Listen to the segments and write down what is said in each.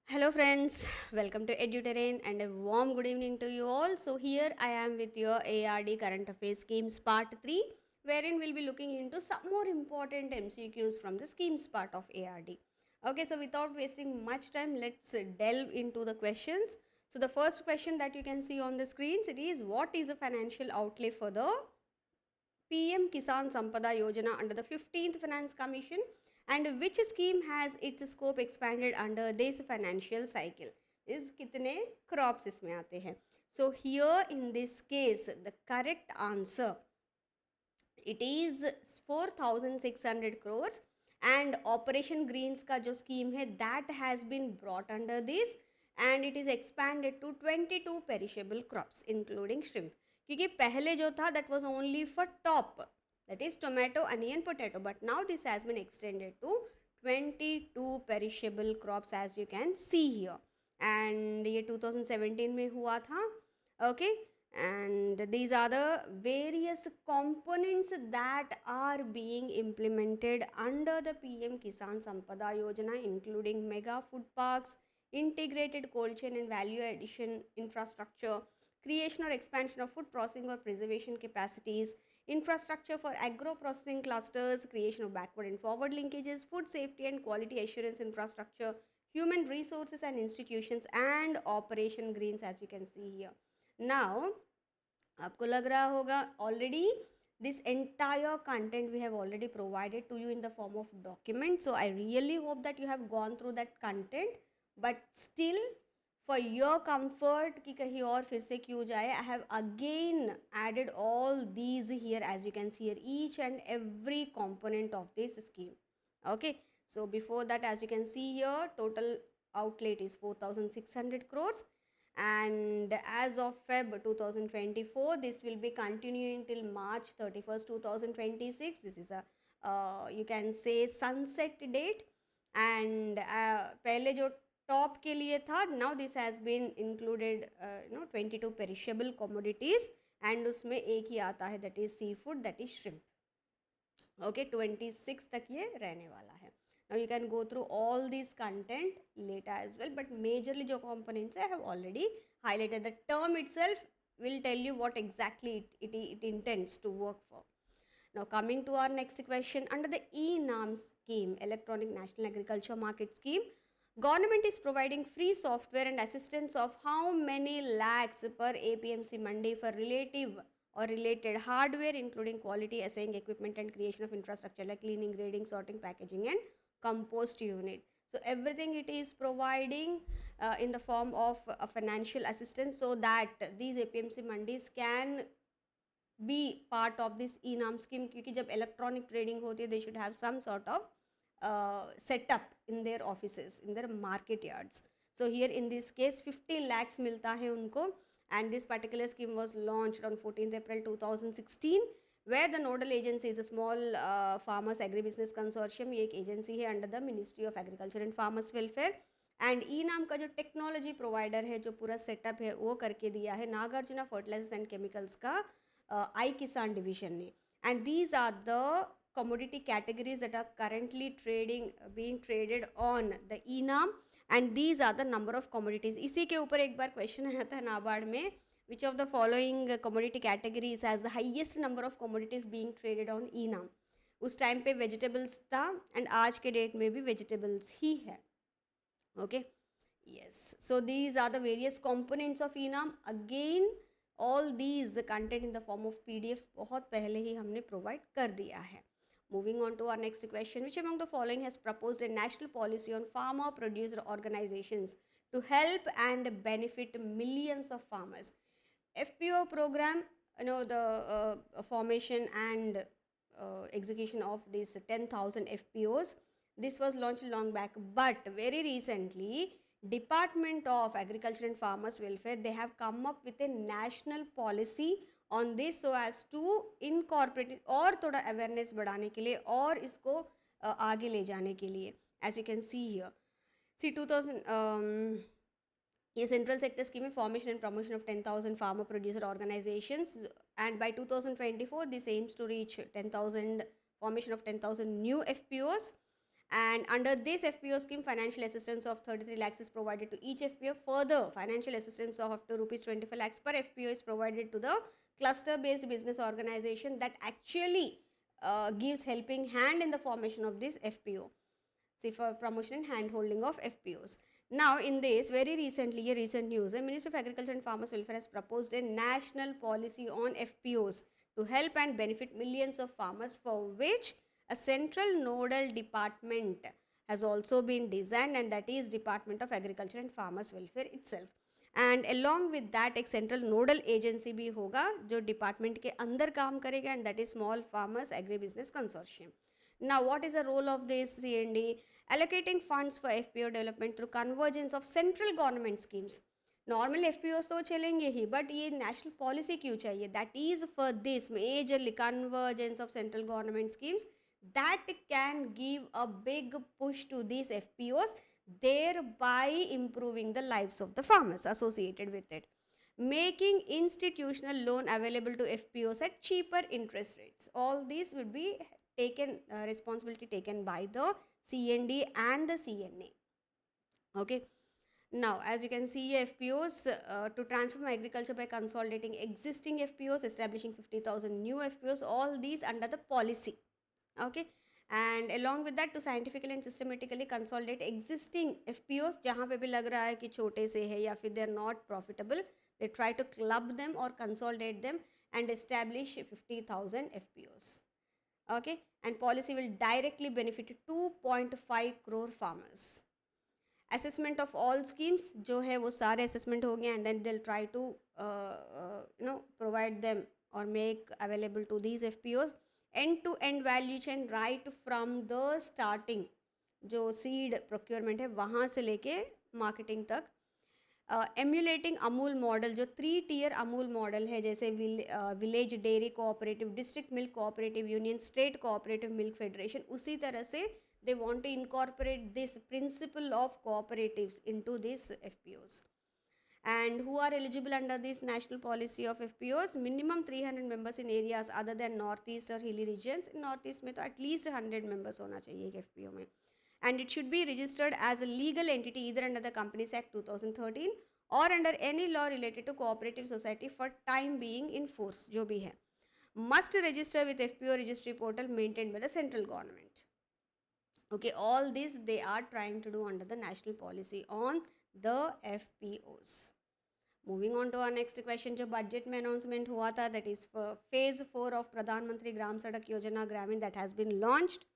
Hello friends, welcome to EduTerrain and a warm good evening to you all. So here I am with your ARD Current Affairs Schemes Part 3 wherein we'll be looking into some more important MCQs from the schemes part of ARD. Okay, so without wasting much time, let's delve into the questions. So the first question that you can see on the screens, it is what is a financial outlay for the PM Kisan Sampada Yojana under the 15th Finance Commission and which scheme has its scope expanded under this financial cycle. इस कितने crops इसमें आते हैं. So here in this case the correct answer it is 4600 crores and Operation Greens का जो scheme है that has been brought under this and it is expanded to 22 perishable crops including shrimp. क्योंकि पहले जो था that was only for top, that is tomato, onion, potato, but now this has been extended to 22 perishable crops as you can see here and ये 2017 में हुआ था. Okay, and these are the various components that are being implemented under the PM Kisan Sampada Yojana including mega food parks, integrated cold chain and value addition infrastructure, creation or expansion of food processing or preservation capacities, infrastructure for agro processing clusters, creation of backward and forward linkages, food safety and quality assurance infrastructure, human resources and institutions, and Operation Greens as you can see here. Now आपको लग रहा होगा already this entire content we have already provided to you in the form of document, so I really hope that you have gone through that content, but still for your comfort कि कहीं और फिर से क्यों जाए, I have again added all these here as you can see here, each and every component of this scheme. Okay, so before that as you can see here total outlay is 4600 crores and as of Feb 2024 this will be continuing till March 31st 2026. This is a you can say sunset date and पहले जो top के लिए था now this has been included 22 perishable commodities and उसमें एक ही आता है that is seafood, that is shrimp. Okay, 26 तक ये रहने वाला है. Now you can go through all these content later as well, but majorly जो components I have already highlighted. The term itself will tell you what exactly it intends to work for. Now coming to our next question, under the e-NAM scheme, Electronic National Agriculture Market Scheme, government is providing free software and assistance of how many lakhs per APMC Mandi for relative or related hardware including quality assaying equipment and creation of infrastructure like cleaning, grading, sorting, packaging and compost unit. So everything it is providing in the form of a financial assistance so that these APMC mandis can be part of this e-NAM scheme क्योंकि जब electronic trading होती है they should have some sort of setup in their offices, in their market yards. So here in this case 50 lakhs मिलता है उनको and this particular scheme was launched on 14th April 2016 where the nodal agency is a small farmers agribusiness consortium. ये एक agency है under the Ministry of Agriculture and Farmers Welfare and e NAM का जो technology provider है जो पूरा setup है वो करके दिया है नागार्जुना फर्टिलाइजर्स एंड केमिकल्स का आई किसान डिवीजन ने and these are the commodity categories that are currently being traded on the e-NAM and these are the number of commodities. इसी के ऊपर एक बार क्वेश्चन आया था नाबार्ड में which of the following commodity categories has the highest number of commodities being traded on e-NAM. उस time पे vegetables था एंड आज के डेट में भी वेजिटेबल्स ही है. Okay, yes, so these are the various components of e-NAM. Again all these content in the form of PDFs बहुत पहले ही हमने provide कर दिया है. Moving on to our next question, which among the following has proposed a national policy on farmer producer organizations to help and benefit millions of farmers? FPO program, the formation and execution of these 10,000 FPOs, this was launched long back, but very recently Department of Agriculture and Farmers Welfare, they have come up with a national policy on this so as to incorporate it और थोड़ा awareness बढ़ाने के लिए और इसको आगे ले जाने के लिए. As you can see here, see 2000 ये central sector scheme formation and promotion of 10,000 farmer producer organizations and by 2024 this aims to reach 10,000 formation of 10,000 new FPOs And under this FPO scheme, financial assistance of 33 lakhs is provided to each FPO. Further, financial assistance of up to rupees 25 lakhs per FPO is provided to the cluster-based business organization that actually gives helping hand in the formation of this FPO. See, for promotion and hand holding of FPOs. Now, in this, very recently, a recent news, the Minister of Agriculture and Farmers Welfare has proposed a national policy on FPOs to help and benefit millions of farmers, for which a central nodal department has also been designed, and that is Department of Agriculture and Farmers Welfare itself. And along with that एक central nodal agency भी होगा जो department के अंदर काम करेगा, and that is small farmers agri business consortium. Now, what is the role of this CND? Allocating funds for FPO development through convergence of central government schemes. Normal FPOs तो चलेंगे ही, but ये national policy क्यों चाहिए? That is for this majorly convergence of central government schemes that can give a big push to these FPOs, thereby improving the lives of the farmers associated with it. Making institutional loan available to FPOs at cheaper interest rates. All these will be taken, responsibility taken by the CND and the CNA. Okay. Now, as you can see, FPOs to transform agriculture by consolidating existing FPOs, establishing 50,000 new FPOs, all these under the policy. Okay, and along with that to scientifically and systematically consolidate existing FPOs जहाँ पे भी लग रहा है कि छोटे से है या फिर they are not profitable, they try to club them or consolidate them and establish 50,000 FPOs. Okay, and policy will directly benefit 2.5 crore farmers. Assessment of all schemes जो है वो सारे assessment हो गए, and then they'll try to provide them or make available to these FPOs. end-to-end value chain right from the starting, जो seed procurement है वहाँ से लेके मार्केटिंग तक. एम्यूलेटिंग अमूल मॉडल, जो 3 टियर अमूल मॉडल है, जैसे village dairy cooperative, district milk cooperative union, state cooperative milk federation, उसी तरह से they want to incorporate this principle of cooperatives into this FPOs. And who are eligible under this national policy of FPOs? Minimum 300 members in areas other than northeast or hilly regions. In northeast में तो at least 100 members होना चाहिए एक FPO में. And it should be registered as a legal entity either under the Companies Act 2013 or under any law related to cooperative society for time being in force, जो भी है. Must register with FPO registry portal maintained by the central government. Okay, all this they are trying to do under the national policy on the FPOs. Moving on to our next question, जो budget में announcement हुआ था, that is for phase 4 of प्रधानमंत्री ग्राम सड़क योजना ग्रामीण that has been launched.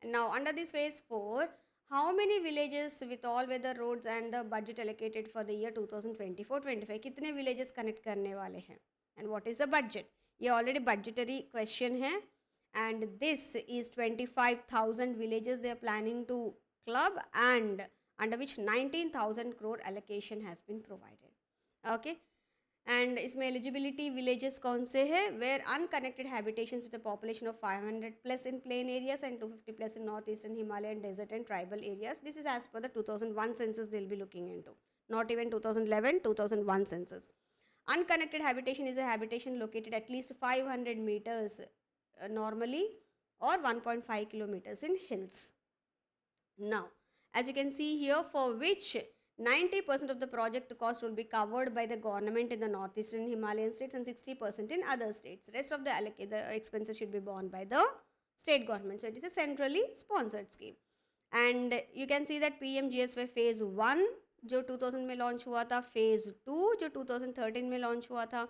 And now under this phase 4, how many villages with all weather roads and the budget allocated for the year 2024-25, कितने villages connect करने वाले हैं, and what is the budget? ये already budgetary question है, and this is 25,000 villages they are planning to club, and under which 19,000 crore allocation has been provided. Okay, and इसमें eligibility villages कौन से है? Where unconnected habitations with a population of 500 plus in plain areas and 250 plus in northeastern Himalayan desert and tribal areas. This is as per the 2001 census they'll be looking into, not even 2011, 2001 census. Unconnected habitation is a habitation located at least 500 meters normally or 1.5 kilometers in hills. Now, as you can see here, for which 90% of the project cost will be covered by the government in the northeastern Himalayan states and 60% in other states. Rest of the expenses should be borne by the state government. So it is a centrally sponsored scheme. And you can see that PMGSY phase 1 जो 2000 में launch हुआ था, phase 2 जो 2013 में launch हुआ था,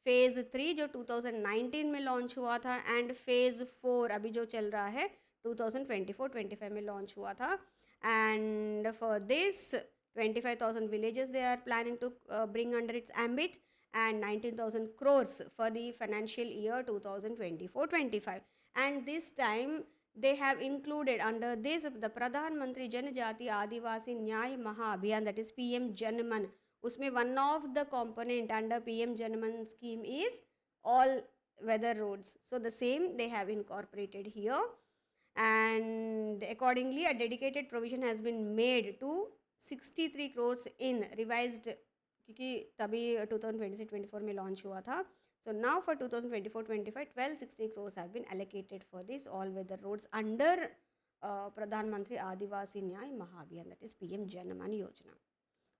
phase 3 जो 2019 में लॉन्च हुआ था, and phase 4 अभी जो चल रहा है 2024-25 में लॉन्च हुआ था. And for this 25,000 villages they are planning to bring under its ambit, and 19,000 crores for the financial year 2024-25. And this time they have included under this the Pradhan Mantri Janajati Adivasi Nyay Maha Abhiyan, that is PM Janman. उसमें one of the component under PM Janman scheme is all weather roads. So the same they have incorporated here, and accordingly a dedicated provision has been made to 63 crores in revised, क्योंकि तभी 2023-24 में launch हुआ था. So now for 2024-25, 1260 crores have been allocated for this all weather roads under Pradhan Mantri Adivasi Nyay Mahabhiyan, that is PM Janaman Yojana.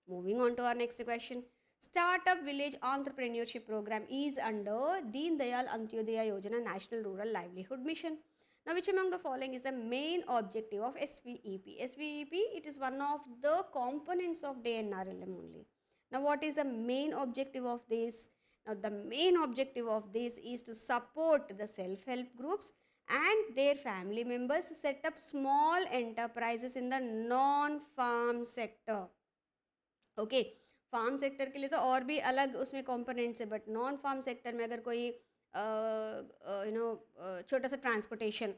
Moving on to our next question. Startup Village Entrepreneurship Program is under Deen Dayal Antyodaya Yojana National Rural Livelihood Mission. Now, which among the following is the main objective of SVEP? SVEP, it is one of the components of DNRLM only. Now, what is the main objective of this? Now, the main objective of this is to support the self-help groups and their family members set up small enterprises in the non-farm sector. Okay farm sector के लिए तो और भी अलग उसमें components है, but non farm sector में अगर कोई छोटा सा ट्रांसपोर्टेशन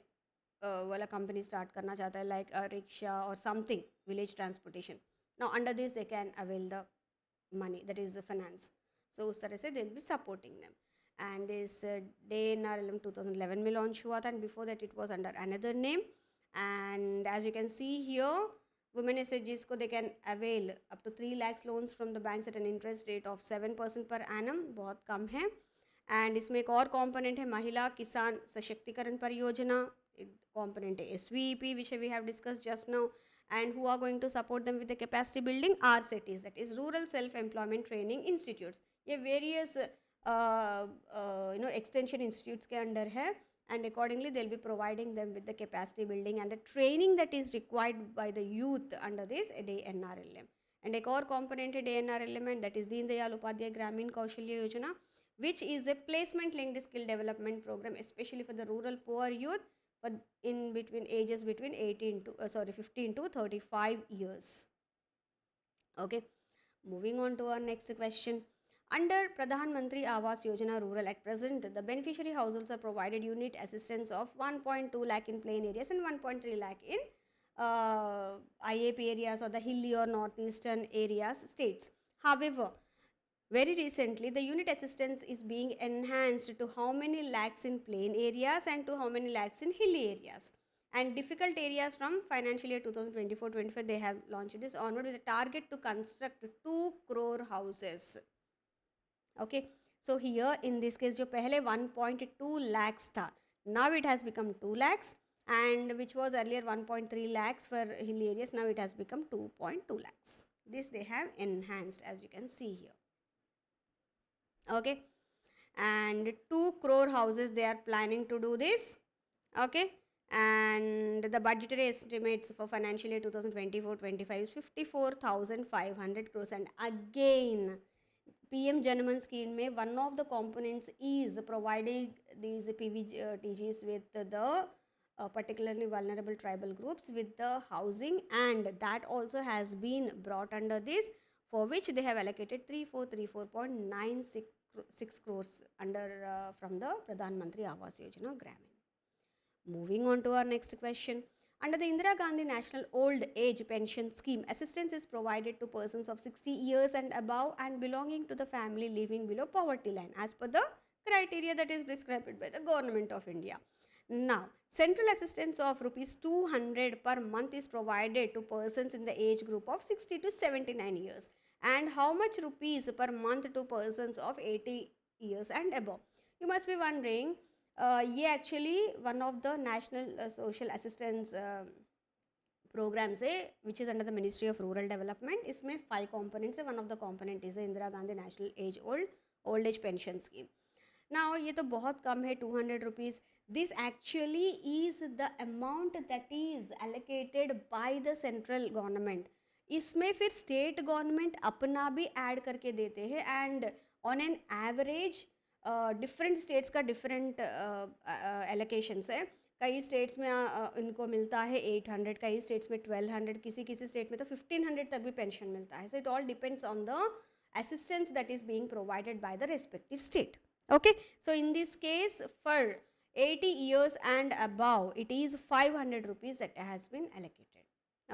वाला कंपनी स्टार्ट करना चाहता है, लाइक रिक्शा और something village transportation, now under this they can avail the money, that is finance. So उस तरह से they will be supporting them. And this DNRLM 2011 में लॉन्च हुआ था, and before that it was under another name. And as you can see here, women SHGs को they can avail up to 3 lakhs loans from the banks at an interest rate of 7% per annum, बहुत कम है. And इसमें एक और component है महिला किसान सशक्तिकरण परियोजना, कंपोनेंट है SVEP which we have discussed just now, and who are going to support them with the capacity building RCTs, that is Rural Self Employment Training Institutes. ये various extension institutes के under है, and accordingly they'll be providing them with the capacity building and the training that is required by the youth under this DNRLM. And एक और component है DNRLM, and that is Deen Dayal Upadhyay Gramin Kaushalya Yojana, which is a placement linked skill development program especially for the rural poor youth for in between ages between 15 to 35 years. Okay, moving on to our next question. Under Pradhan Mantri Awas Yojana Rural, at present, the beneficiary households are provided unit assistance of 1.2 lakh in plain areas and 1.3 lakh in IAP areas or the hilly or northeastern areas states. However, very recently, the unit assistance is being enhanced to how many lakhs in plain areas and to how many lakhs in hilly areas. And difficult areas from financial year 2024-25, they have launched this onward with a target to construct 2 crore houses. Okay, so here in this case जो पहले 1.2 lakhs था, now it has become 2 lakhs, and which was earlier 1.3 lakhs for hilly areas, now it has become 2.2 lakhs. This they have enhanced, as you can see here. Okay, and 2 crore houses they are planning to do this. Okay, and the budgetary estimates for financial year 2024-25 is 54,500 crores. And again, PM Janaman scheme में one of the components is providing these PVTGs with the particularly vulnerable tribal groups with the housing, and that also has been brought under this, for which they have allocated 3434.96 crores under from the Pradhan Mantri Awas Yojana Gramin. Moving on to our next question. Under the Indira Gandhi National Old Age Pension Scheme, assistance is provided to persons of 60 years and above and belonging to the family living below poverty line as per the criteria that is prescribed by the Government of India. Now, central assistance of rupees 200 per month is provided to persons in the age group of 60 to 79 years. And how much rupees per month to persons of 80 years and above? You must be wondering, ये actually one of the national social assistance programs है which is under the ministry of rural development. इसमें 5 components है. One of the component is Indira Gandhi national age old age pension scheme. Now ये तो बहुत कम है, 200 rupees. This actually is the amount that is allocated by the central government. इसमें फिर state government अपना भी ऐड करके देते हैं, and on an average different states का डिफरेंट एलोकेशंस है. कई स्टेट्स में इनको मिलता है 800, कई स्टेट्स में 1200, किसी स्टेट में तो 1500 तक भी पेंशन मिलता है. So it all depends on the assistance that is being provided by the respective state. Okay, so in this case for 80 years and above it is 500 rupees that has been allocated.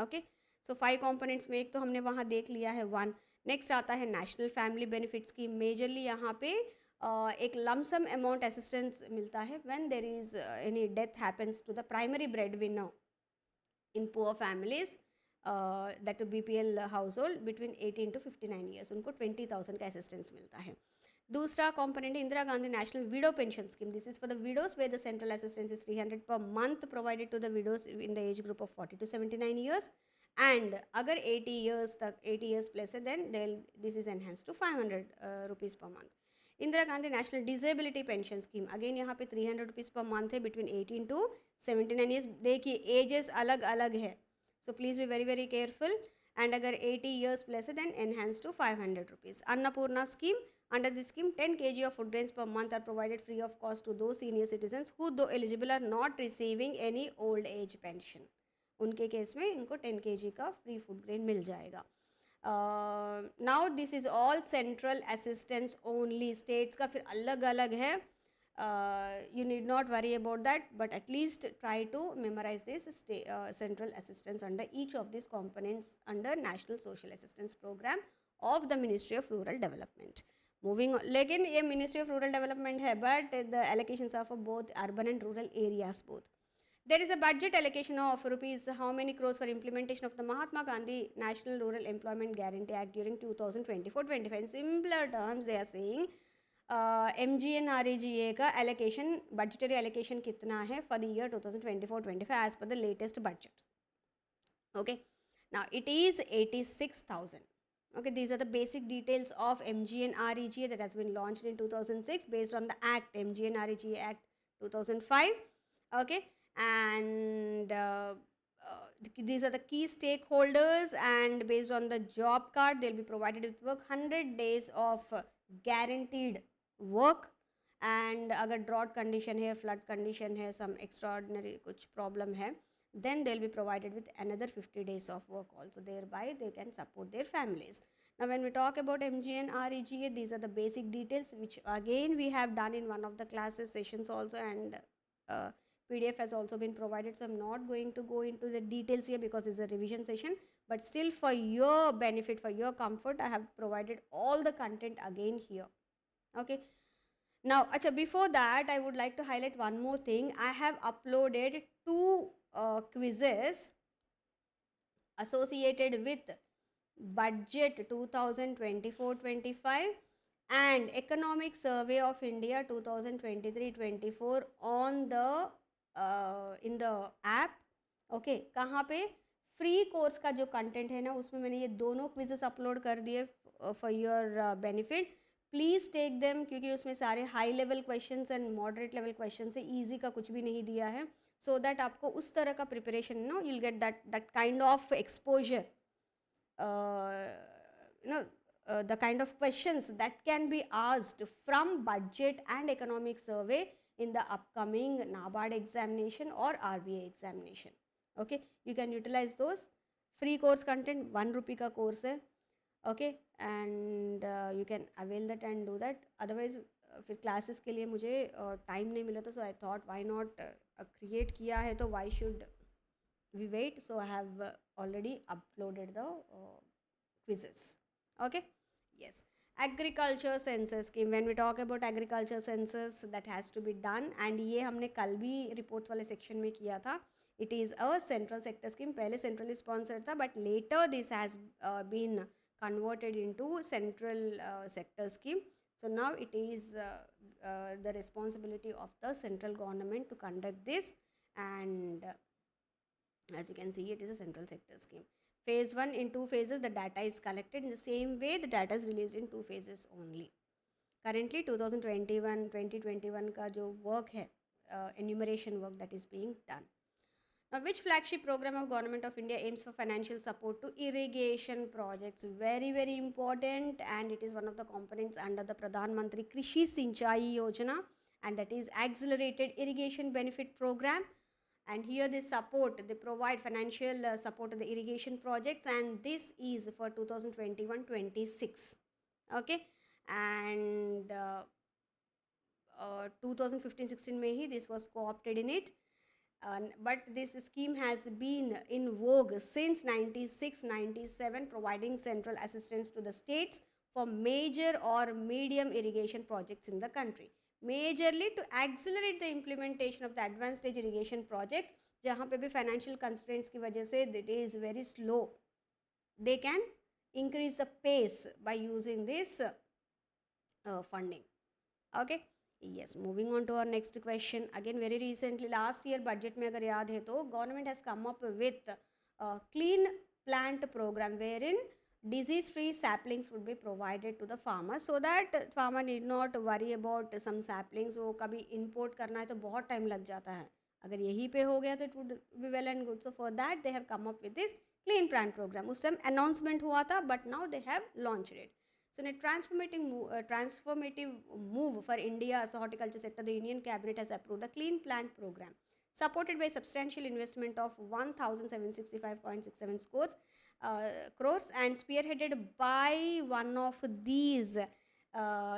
Okay, so 5 components में एक तो हमने वहाँ देख लिया है 1. Next आता है national family benefit scheme. Majorly यहाँ पे एक लमसम अमाउंट असिस्टेंस मिलता है when there is any death happens to the primary breadwinner in poor families, that BPL household between 18 to 59 years. उनको 20,000 का असिस्टेंस मिलता है. दूसरा component है Indira Gandhi national widow pension scheme. This is for the widows where the central assistance is 300 per month provided to the widows in the age group of 40 to 79 years. And अगर 80 years तक 80 years plus है then this is enhanced to 500 rupees per month. Indira Gandhi national disability pension scheme, again यहाँ पे 300 rupees per month है between 18 to 79 years. देखिए ages अलग अलग है, so please be very very careful. And अगर 80 ईयर्स प्लस है then enhanced to 500 rupees. Annapurna scheme, under this scheme 10 kg of food grains per month are provided free of cost to those senior citizens who though eligible are not receiving any old age pension. उनके case में इनको 10 kg का free food grain मिल जाएगा. Now this is all central assistance only. States का फिर अलग अलग है. You need not worry about that, but at least try to memorize this central assistance under each of these components under National Social Assistance Program of the Ministry of Rural Development. Moving on, लेकिन ये Ministry of Rural Development है, but the allocations are for both urban and rural areas both. There is a budget allocation of rupees how many crores for implementation of the Mahatma Gandhi National Rural Employment Guarantee Act during 2024-25. In simpler terms, they are saying MGNREGA का allocation, budgetary allocation कितना है for the year 2024-25 as per the latest budget. Okay, now it is 86,000. Okay, these are the basic details of MGNREGA that has been launched in 2006 based on the Act, MGNREGA Act 2005. Okay, and these are the key stakeholders, and based on the job card they'll be provided with work 100 days of guaranteed work. and अगर drought condition है, flood condition है, some extraordinary कुछ problem है, then they'll be provided with another 50 days of work also. Thereby they can support their families. Now when we talk about MGNREGA, these are the basic details which again we have done in one of the classes sessions also, and PDF has also been provided, so I'm not going to go into the details here because it's a revision session, but still for your benefit, for your comfort, I have provided all the content again here. Okay, now before that I would like to highlight one more thing. I have uploaded two quizzes associated with budget 2024-25 and economic survey of India 2023-24 on the in the app. Okay, कहाँ पे free course का जो content है ना उसमें मैंने ये दोनों क्विजेस अपलोड कर दिए for your benefit. Please take them, क्योंकि उसमें सारे high level questions and moderate level questions है, ईजी का कुछ भी नहीं दिया है, so that आपको उस तरह का preparation no you'll get that kind of exposure, the kind of questions that can be asked from budget and economic survey in the upcoming NABARD examination or RBI examination. Okay, you can utilize those. Free course content 1 rupee का course है. Okay, and you can avail that and do that. Otherwise फिर classes के लिए मुझे time नहीं मिला था, so I thought why not create किया है तो why should we wait. So I have already uploaded the quizzes. Okay, yes. Agriculture census scheme, when we talk about agriculture census, that has to be done, and ये हमने कल भी reports वाले section में किया था. It is a central sector scheme. पहले centrally sponsored था, but later this has been converted into central sector scheme. So now it is the responsibility of the central government to conduct this, and as you can see, it is a central sector scheme. Phase 1 in 2 phases, the data is collected. In the same way, the data is released in 2 phases only. Currently 2021 का जो work है, enumeration work that is being done. Now, which flagship program of Government of India aims for financial support to irrigation projects? Very, very important, and it is one of the components under the Pradhan Mantri Krishi Sinchai Yojana, and that is Accelerated Irrigation Benefit Program. And here they provide financial support to the irrigation projects, and this is for 2021-26. Okay, and 2015-16 में ही this was co-opted in it. But this scheme has been in vogue since 96-97, providing central assistance to the states for major or medium irrigation projects in the country. Majorly to accelerate the implementation of the advanced stage irrigation projects, जहाँ पे भी financial constraints की वजह से it is very slow. They can increase the pace by using this funding. Okay. Yes, moving on to our next question. Again, very recently, last year budget में अगर याद है तो government has come up with a clean plant program wherein disease free saplings would be provided to the farmers so that farmer need not worry about some saplings. वो कभी import करना है तो बहुत time लग जाता है, अगर यहीं पे हो गया तो it would be well and good. So for that they have come up with this clean plant program. उस time announcement हुआ था but now they have launched it. So in a transformative move for India's horticulture sector, the Union Cabinet has approved the Clean Plant Program, supported by substantial investment of 1,765.67 crores and spearheaded by one of these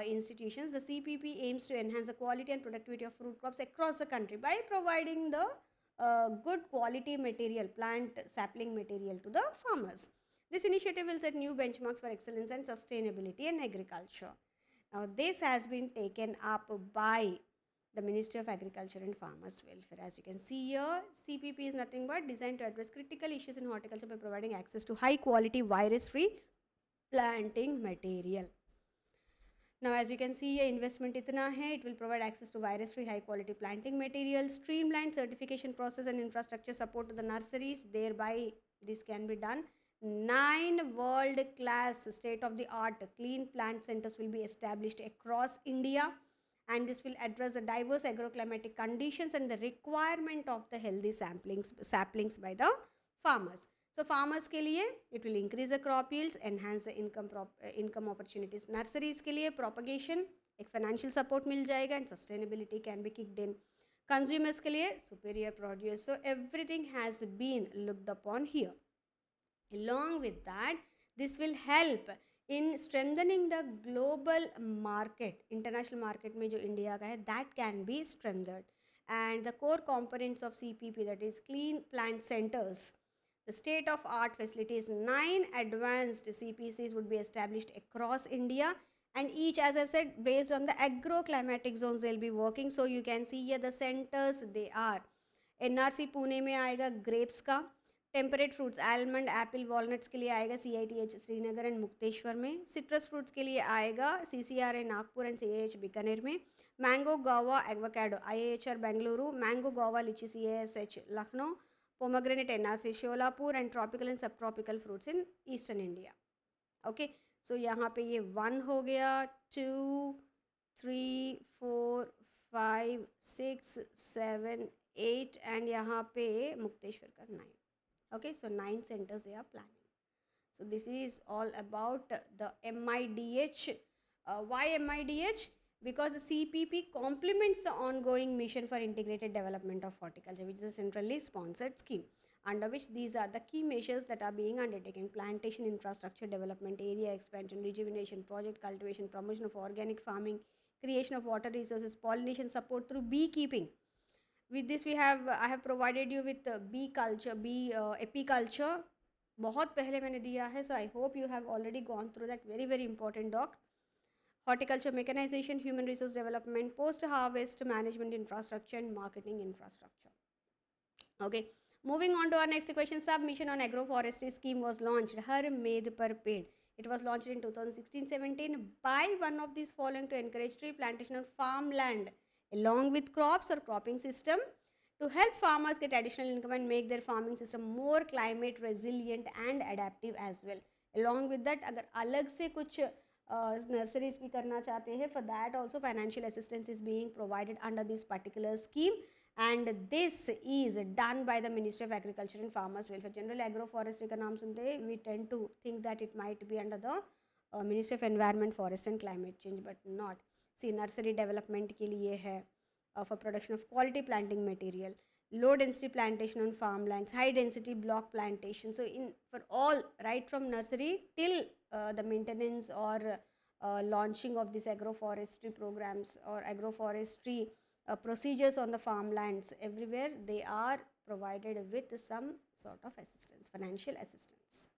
institutions. The CPP aims to enhance the quality and productivity of fruit crops across the country by providing the good quality material, plant sapling material to the farmers. This initiative will set new benchmarks for excellence and sustainability in agriculture. Now, this has been taken up by the Ministry of Agriculture and Farmers Welfare. As you can see here, CPP is nothing but designed to address critical issues in horticulture by providing access to high quality virus-free planting material. Now, as you can see here, investment itna hai, it will provide access to virus-free high-quality planting material, streamlined certification process and infrastructure support to the nurseries. Thereby, this can be done. 9 world-class, state-of-the-art clean plant centers will be established across India, and this will address the diverse agroclimatic conditions and the requirement of the healthy saplings by the farmers. So farmers के लिए it will increase the crop yields, enhance the income opportunities. Nurseries के लिए propagation, एक financial support मिल जाएगा and sustainability can be kicked in. Consumers के लिए superior produce. So everything has been looked upon here. Along with that, this will help in strengthening the global market, international market में जो India का है, that can be strengthened. And the core components of CPP, that is clean plant centers, the state-of-art facilities, 9 advanced CPCs would be established across India, and each, as I've said, based on the agroclimatic zones they'll be working. So you can see here the centers, they are NRC Pune में आएगा grapes का, temperate fruits almond Apple walnuts के लिए आएगा CITH Srinagar and Mukteshwar में, citrus fruits के लिए आएगा CCRA Nagpur and CIH Bikaner में, मैंगो गावा avocado IIHR Bengaluru, mango guava litchi CASH Lucknow, pomegranate NRC Sholapur and tropical and sub tropical fruits in eastern India. Okay, so यहाँ पे ये 1 हो गया, 2 3 4 5 6 7 8 एंड यहाँ पे मुक्तेश्वर का 9. Okay, so 9 centers they are planning. So this is all about the MIDH. Why MIDH? Because the CPP complements the ongoing mission for integrated development of horticulture, which is a centrally sponsored scheme, under which these are the key measures that are being undertaken: plantation infrastructure development, area expansion, rejuvenation project, cultivation, promotion of organic farming, creation of water resources, pollination support through beekeeping. With this we have I have provided you with bee culture, bee apiculture. बहुत पहले मैंने दिया है, so I hope you have already gone through that very very important doc. Horticulture mechanization, human resource development, post harvest management infrastructure and marketing infrastructure. Okay, moving on to our next question. Submission on agroforestry scheme was launched. Har Med Par Ped. It was launched in 2016-17 by one of these following to encourage tree plantation on farmland along with crops or cropping system to help farmers get additional income and make their farming system more climate resilient and adaptive as well. Along with that, अगर अलग से कुछ nurseries भी करना चाहते हैं, for that also financial assistance is being provided under this particular scheme, and this is done by the Ministry of Agriculture and Farmers Welfare. General agroforestry का नाम सुनते हैं, we tend to think that it might be under the Ministry of Environment, Forest and Climate Change, but not. See, nursery development के लिए है, for production of quality planting material, low density plantation on farmlands, high density block plantation. So in for all, right from nursery till the maintenance or launching of these agroforestry programs or agroforestry procedures on the farmlands, everywhere they are provided with some sort of assistance, financial assistance.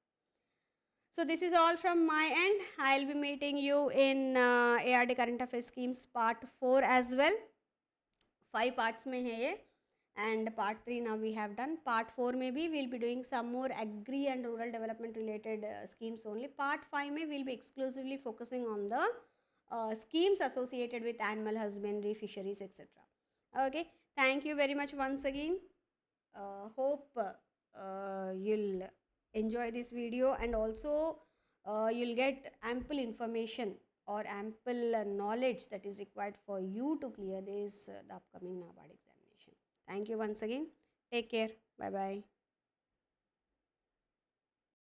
So this is all from my end. I'll be meeting you in ARD Current Affairs Schemes Part 4 as well. 5 parts में है ये, and Part 3 now we have done. Part 4 में भी we'll be doing some more agri and rural development related schemes only. Part 5 में we'll be exclusively focusing on the schemes associated with animal husbandry, fisheries, etc. Okay, thank you very much once again. Hope you'll enjoy this video, and also you'll get ample information or ample knowledge that is required for you to clear this the upcoming NABARD examination. Thank you once again. Take care. Bye bye.